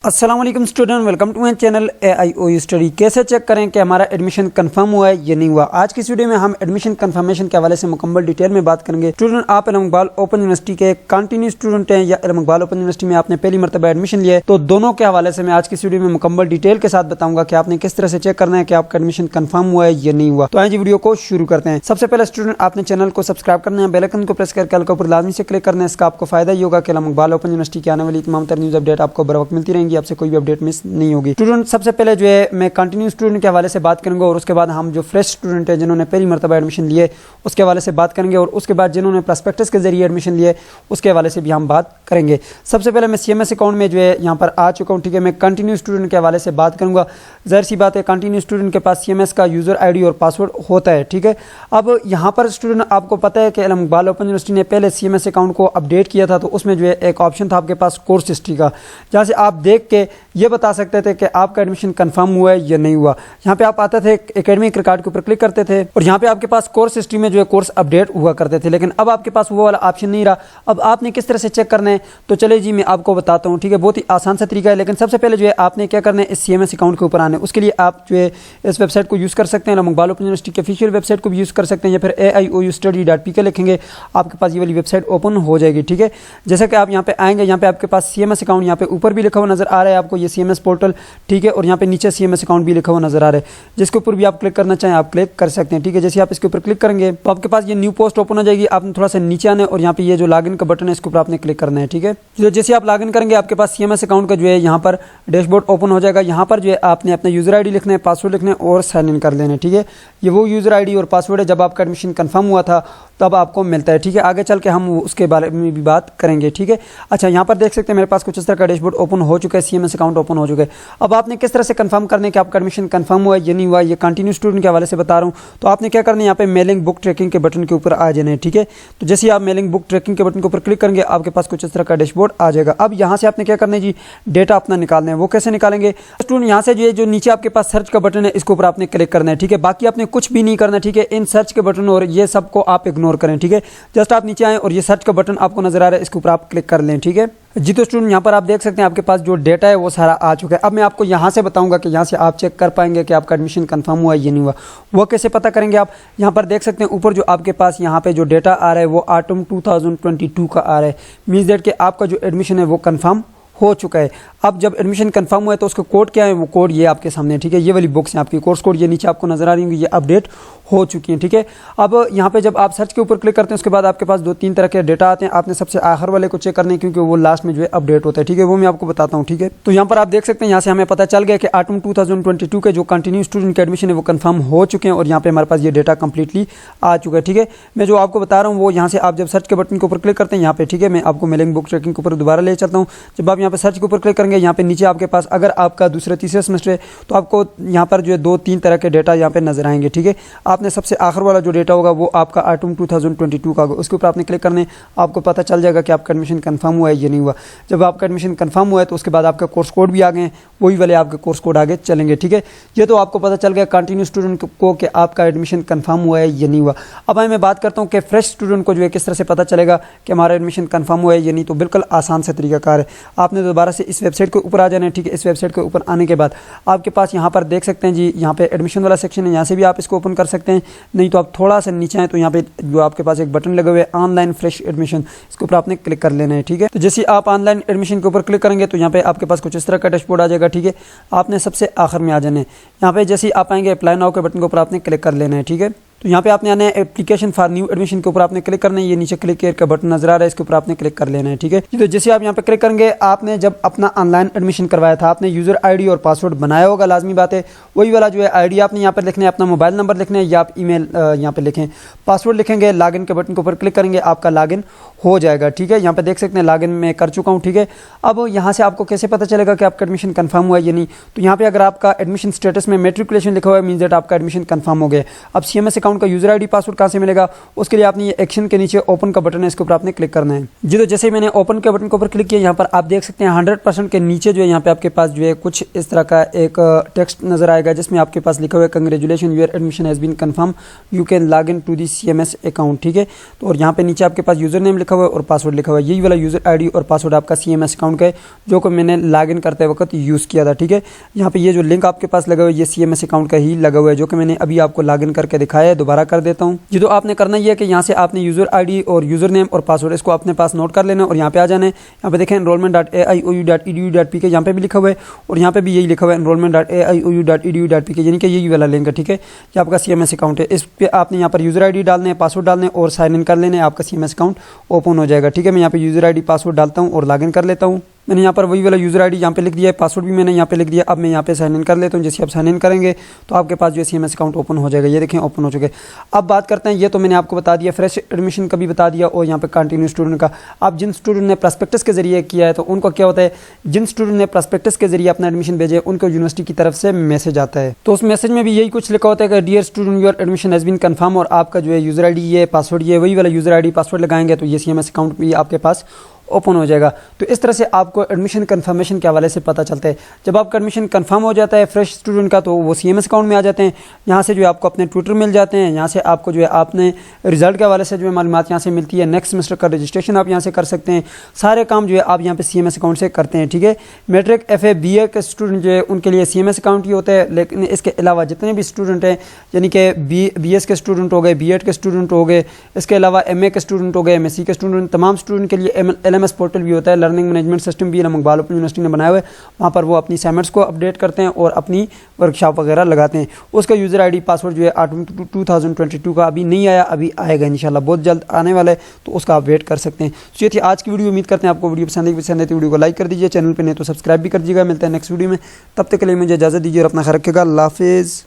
अस्सलाम वालेकुम student, welcome to my channel AIOU study. कैसे चेक करें कि हमारा एडमिशन कंफर्म हुआ है या नहीं हुआ। आज की इस वीडियो में हम एडमिशन कंफर्मेशन के हवाले से मुकम्मल डिटेल में बात करेंगे। स्टूडेंट, आप इल्म इकबाल ओपन यूनिवर्सिटी के कंटिन्यू स्टूडेंट हैं या इल्म इकबाल ओपन यूनिवर्सिटी में आपने पहली मरतबा एडमिशन लिया है, तो दोनों के हवाले से मैं आज की इस वीडियो में मुकम्मल डिटेल के साथ बताऊंगा कि आपने किस तरह से चेक करना है कि आपका एडमिशन कंफर्म हुआ है या नहीं हुआ। तो आइए वीडियो को शुरू करते हैं। सबसे पहले स्टूडेंट, आपने चैनल को सब्सक्राइब करना है, बेल आइकन को प्रेस करके के ऊपर लाजमी से क्लिक करना है। इसका आपको फायदा ही होगा कि इल्म इकबाल ओपन यूनिवर्सिटी की आने वाली तमाम तर न्यूज अपडेट आपको बर वक्त मिलती रहेंगी, आपसे कोई भी अपडेट मिस नहीं होगी। स्टूडेंट, सबसे पहले जो है मैं कंटिन्यू स्टूडेंट के हवाले से बात करूंगा और उसके बाद हम जो फ्रेश स्टूडेंट है जिन्होंने पहली मरतबा एडमिशन लिए उसके हवाले से बात करेंगे, और उसके बाद जिन्होंने प्रॉस्पेक्टस के जरिए एडमिशन लिए उसके हवाले से भी हम बात करेंगे। सबसे पहले मैं CMS अकाउंट में जो है यहाँ पर आ चुका हूँ, ठीक है। मैं कंटिन्यू स्टूडेंट के हवाले से बात करूंगा। जाहिर सी बात है, कंटिन्यू स्टूडेंट के पास CMS का यूजर ID और पासवर्ड होता है, ठीक है। अब यहाँ पर स्टूडेंट आपको पता है कि इल्म इकबाल ओपन यूनिवर्सिटी ने पहले CMS अकाउंट को अपडेट किया था, तो उसमें जो है एक ऑप्शन था आपके पास कोर्स हिस्ट्री का, जहाँ से आप देख के ये बता सकते थे कि आपका एडमिशन कंफर्म हुआ है या नहीं हुआ। यहाँ पे आप आते थे एकेडमिक रिकॉर्ड के ऊपर क्लिक करते थे और यहाँ पे आपके पास कोर्स हिस्ट्री में जो है कोर्स अपडेट हुआ करते थे, लेकिन अब आपके पास वो वाला ऑप्शन नहीं रहा। अब आपने किस तरह से चेक करना है, तो चले जी मैं आपको बताता हूँ, ठीक है। बहुत ही आसान सा तरीका है, लेकिन सबसे पहले जो है आपने क्या करना है, इस CMS अकाउंट के ऊपर आना है। उसके लिए आप जो है इस वेबसाइट को यूज़ कर सकते हैं, इल्म इकबाल ओपन यूनिवर्सिटी के ऑफिशियल वेबसाइट को भी यूज़ कर सकते हैं, या फिर AIOUstudy.pk लिखेंगे, आपके पास ये वाली वेबसाइट ओपन हो जाएगी, ठीक है। जैसे कि आप यहाँ पे आएंगे, यहाँ पे आपके पास CMS अकाउंट यहाँ पे ऊपर भी लिखा हुआ नजर आ रहा है आपको, ये CMS पोर्टल, ठीक है, और यहाँ पे नीचे CMS अकाउंट भी लिखा हुआ नजर आ रहा है, जिसके ऊपर भी आप क्लिक करना चाहें आप क्लिक कर सकते हैं, ठीक है। जैसे आप इसके ऊपर क्लिक करेंगे तो आपके पास ये न्यू पोस्ट ओपन हो जाएगी। आपने थोड़ा सा नीचे आना है और यहाँ पे ये जो लॉगिन का बटन है इसके ऊपर आपने क्लिक करना है, ठीक है। तो जैसे आप लॉगिन करेंगे आपके पास CMS अकाउंट का जो है यहाँ पर डैशबोर्ड ओपन हो जाएगा। यहाँ पर जो है आपने अपना यूजर ID लिखना है, पासवर्ड लिखना है और साइन इन कर लेना है, ठीक है। ये वो यूजर ID और पासवर्ड है जब आपका एडमिशन कंफर्म हुआ था तब आपको मिलता है, ठीक है। आगे चल के हम उसके बारे में भी बात करेंगे, ठीक है। अच्छा, यहाँ पर देख सकते हैं मेरे पास कुछ इस तरह का डैशबोर्ड ओपन हो चुका है, CMS अकाउंट ओपन हो चुका है। अब आपने किस तरह से कंफर्म करना है कि आपका एडमिशन कंफर्म हुआ है या नहीं हुआ, ये कंटिन्यू स्टूडेंट के हवाले से बता रहा हूँ। तो आपने क्या करना है, यहाँ पे मेलिंग बुक ट्रैकिंग के बटन के ऊपर आ जाना है, ठीक है। तो जैसे ही आप मेलिंग बुक ट्रैकिंग के बटन के ऊपर क्लिक करेंगे आपके पास कुछ इस तरह का डैशबोर्ड आ जाएगा। अब यहाँ से आपने क्या करना है जी, डेटा अपना निकालना है। वो कैसे निकालेंगे स्टूडेंट, यहाँ से जो नीचे आपके पास सर्च का बटन है इसके ऊपर आपने क्लिक करना है, ठीक है। बाकी आपने कुछ भी नहीं करना, ठीक है। इन सर्च के बटन और ये सबको आप इग्नोर करें, ठीक है। जस्ट आप नीचे आए और ये सर्च का बटन आपको नजर आ रहा है, इसके ऊपर आप क्लिक कर लें, ठीक है जी। तो स्टूडेंट, यहाँ पर आप देख सकते हैं आपके पास जो डेटा है वो सारा आ चुका है। अब मैं आपको यहाँ से बताऊंगा कि यहाँ से आप चेक कर पाएंगे कि आपका एडमिशन कंफर्म हुआ है या नहीं हुआ। वो कैसे पता करेंगे आप, यहाँ पर देख सकते हैं ऊपर जो आपके पास यहाँ पे जो डेटा आ रहा है वो ऑटम 2022 का आ रहा है। मींस दैट कि आपका जो एडमिशन है वो कंफर्म हो चुका है। अब जब एडमिशन कंफर्म हुआ है तो उसका कोड क्या है, वो कोड ये आपके सामने है, ठीक है। ये वाली बुक्स हैं आपकी, कोर्स कोड ये नीचे आपको नजर आ रही होंगी, ये अपडेट हो चुकी हैं, ठीक है। अब यहाँ पे जब आप सर्च के ऊपर क्लिक करते हैं उसके बाद आपके पास 2-3 तरह के डेटा आते हैं। आपने सबसे आखिर वाले को चेक करने हैं क्योंकि वो लास्ट में जो है अपडेट होता है, ठीक है। वो मैं आपको बताता हूँ, ठीक है। तो यहाँ पर आप देख सकते हैं, यहाँ से हमें पता चल गया कि ऑटम 2022 के जो कंटिन्यू स्टूडेंट के एडमिशन है वो कंफर्म हो चुके हैं और यहाँ पे हमारे पास ये डेटा कंप्लीटली आ चुका है, ठीक है। मैं जो आपको बता रहा हूँ वो यहाँ से आप जब सर्च के बटन के ऊपर क्लिक करते हैं यहाँ पे, ठीक है। मैं आपको मेलिंग बुक ट्रैकिंग के ऊपर दोबारा ले चलता हूँ। जब आप यहाँ पे सर्च के ऊपर क्लिक करेंगे, यहाँ पे नीचे आपके पास अगर आपका दूसरा तीसरा सेमेस्टर है तो आपको यहाँ पर जो है 2-3 तरह के डेटा यहाँ पे नजर आएंगे, ठीक है। आपने सबसे आखिर वाला जो डेटा होगा वो आपका ऑटम 2022 का होगा, उसके ऊपर आपने क्लिक करने, आपको पता चल जाएगा कि आपका एडमिशन कंफर्म हुआ है या नहीं हुआ। जब आपका एडमिशन कंफर्म हुआ है तो उसके बाद आपका कोर्स कोड भी आ गए, वही वाले आपके कोर्स कोड आगे चलेंगे, ठीक है। ये तो आपको पता चल गया कंटिन्यू स्टूडेंट को कि आपका एडमिशन कंफर्म हुआ है या नहीं हुआ। अब मैं बात करता हूँ कि फ्रेश स्टूडेंट को जो है किस तरह से पता चलेगा कि हमारा एडमिशन कंफर्म हुआ है या नहीं। तो बिल्कुल आसान से तरीकाकार है, आपने दोबारा से इस वेबसाइट के ऊपर आ जाना है, ठीक है। इस वेबसाइट के ऊपर आने के बाद आपके पास यहाँ पर देख सकते हैं जी, यहाँ पे एडमिशन वाला सेक्शन है, यहाँ से भी आप इसको ओपन कर सकते हैं। नहीं तो आप थोड़ा सा नीचे आए तो यहाँ पे जो आपके पास एक बटन लगे हुए है ऑनलाइन फ्रेश एडमिशन, इसके ऊपर आपने क्लिक कर लेना है, ठीक है। तो जैसे आप ऑनलाइन एडमिशन के ऊपर क्लिक करेंगे तो यहाँ पे आपके पास कुछ इस तरह का डैशबोर्ड आ जाएगा, ठीक है। आपने सबसे आखिर में आ जाना है, यहाँ पे जैसे ही आप आएंगे अप्लाई नाउ के बटन के ऊपर आपने क्लिक कर लेना है, ठीक है। तो यहाँ पे आपने आना है एप्लीकेशन फॉर न्यू एडमिशन के ऊपर आपने क्लिक करना है। ये नीचे क्लिक हियर का बटन नजर आ रहा है, इसके ऊपर आपने क्लिक कर लेना है, ठीक है। तो जैसे आप यहाँ पे क्लिक करेंगे, आपने जब अपना ऑनलाइन एडमिशन करवाया था आपने यूजर ID और पासवर्ड बनाया होगा, लाजमी बात है। वही वाला जो है ID आपने यहाँ पर लिखना है, अपना मोबाइल नंबर लिखना है या आप ईमेल यहाँ पे लिखें, पासवर्ड लिखेंगे, लॉगिन के बटन के ऊपर क्लिक करेंगे, आपका लॉगिन हो जाएगा, ठीक है। यहाँ पे देख सकते हैं लॉगिन मैं कर चुका हूँ, ठीक है। अब यहाँ से आपको कैसे पता चलेगा कि आपका एडमिशन कंफर्म हुआ है या नहीं। तो यहाँ पे अगर आपका एडमिशन स्टेटस में मैट्रिकुलेशन लिखा हुआ है मींस दैट आपका एडमिशन कंफर्म हो गया। अब CMS अकाउंट का यूजर आईडी पासवर्ड कहाँ से मिलेगा, उसके लिए आपने ये एक्शन के नीचे ओपन का बटन है, इसके ऊपर आपने क्लिक करना है जी। तो जैसे ही मैंने ओपन के बटन के ऊपर क्लिक किया, यहाँ पर आप देख सकते हैं 100% के नीचे जो है यहाँ पे आपके पास जो है कुछ इस तरह का एक टेक्स्ट नजर आएगा, जिसमें आपके पास लिखा हुआ है congratulation your admission has been confirm, you can log in to the CMS account. ठीक है, तो और यहाँ पे नीचे आपके पास यूजर नेम लिखा हुआ है और पासवर्ड लिखा हुआ है। यही वाला यूजर आईडी और पासवर्ड आपका CMS अकाउंट का है, जो कि मैंने लॉग इन करते वक्त यूज किया था। ठीक है, यहाँ पे ये जो लिंक आपके पास लगा हुआ है ये CMS अकाउंट का ही लगा हुआ है, जो कि मैंने अभी आपको लॉग इन करके दिखाया है। दोबारा कर देता हूँ जी। तो आपने करना ये है कि यहाँ से आपने यूजर आईडी और यूजर नेम और पासवर्ड इसको अपने पास नोट कर लेना और यहाँ पे आ जाना है। यहाँ पे देखें enrollment.aiou.edu.pk यहाँ पे भी लिखा हुआ है और यहाँ पे भी यही लिखा हुआ है enrollment.aiou.edu.pk, यानी कि यही वाला लिंक है। ठीक है, ये आपका CMS अकाउंट है, इस पे आपने यहाँ पर यूजर आईडी डालने हैं, पासवर्ड डालने हैं और साइन इन कर लेने हैं, आपका CMS अकाउंट ओपन हो जाएगा। ठीक है, मैं यहाँ पे यूजर आईडी पासवर्ड डालता हूँ और लॉग इन कर लेता हूँ। मैंने यहाँ पर वही वाला यूजर आईडी यहाँ पे लिख दिया है, पासवर्ड भी मैंने यहाँ पे लिख दिया। अब मैं यहाँ पे साइन इन कर लेता हूँ। जैसे आप साइन इन करेंगे तो आपके पास जो CMS अकाउंट ओपन हो जाएगा। ये देखें ओपन हो चुके। अब बात करते हैं, ये तो मैंने आपको बता दिया, फ्रेश एडमिशन का भी बता दिया और यहाँ पे कंटिन्यू स्टूडेंट का। अब जिन स्टूडेंट ने प्रॉस्पेक्टस के जरिए किया है तो उनको क्या होता है, जिन स्टूडेंट ने प्रॉस्पेक्टस के जरिए अपना एडमिशन भेजे उनको यूनिवर्सिटी की तरफ से मैसेज आता है। तो उस मैसेज में भी यही कुछ लिखा होता है कि dear student your admission has been confirm, और आपका जो है यूजर आईडी ये पासवर्ड ये वही वाला यूजर आईडी पासवर्ड लगाएंगे तो ये CMS अकाउंट भी आपके पास ओपन हो जाएगा। तो इस तरह से आपको एडमिशन कंफर्मेशन के हवाले से पता चलता है। जब आपका एडमिशन कंफर्म हो जाता है फ्रेश स्टूडेंट का तो वो CMS अकाउंट में आ जाते हैं। यहाँ से जो है आपको अपने ट्विटर मिल जाते हैं, यहाँ से आपको जो है आपने रिजल्ट के हवाले से जो है मालूमात यहाँ से मिलती है। नेक्स्ट सेमेस्टर का रजिस्ट्रेशन आप यहाँ से कर सकते हैं। सारे काम जो है आप यहाँ पे CMS अकाउंट से करते हैं। ठीक है, मैट्रिक FA BA के स्टूडेंट जो है उनके लिए CMS अकाउंट ही होता है, लेकिन इसके अलावा जितने भी स्टूडेंट हैं, यानी कि BS के स्टूडेंट हो गए, B.Ed के स्टूडेंट हो गए, इसके अलावा MA के स्टूडेंट हो गए, MSc के स्टूडेंट, तमाम स्टूडेंट के लिए LMS पोर्टल भी होता है, लर्निंग मैनेजमेंट सिस्टम भी इलाहाबाद ओपन यूनिवर्सिटी ने बनाया हुआ है। वहाँ पर वो अपनी असाइनमेंट्स को अपडेट करते हैं और अपनी वर्कशॉप वगैरह लगाते हैं। उसका यूजर आईडी पासवर्ड जो है 2022 का अभी नहीं आया, अभी आएगा इंशाल्लाह, बहुत जल्द आने वाला है, तो उसका आप वेट कर सकते हैं। तो ये थी आज की वीडियो। उम्मीद करते हैं आपको वीडियो पसंद है तो वीडियो को लाइक कर दीजिए, चैनल पर नहीं तो सब्सक्राइब भी कर दीजिएगा। मिलते हैं नेक्स्ट वीडियो में, तब तक के लिए मुझे इजाजत दीजिए और अपना ख्याल रखिएगा। अल्लाह हाफिज़।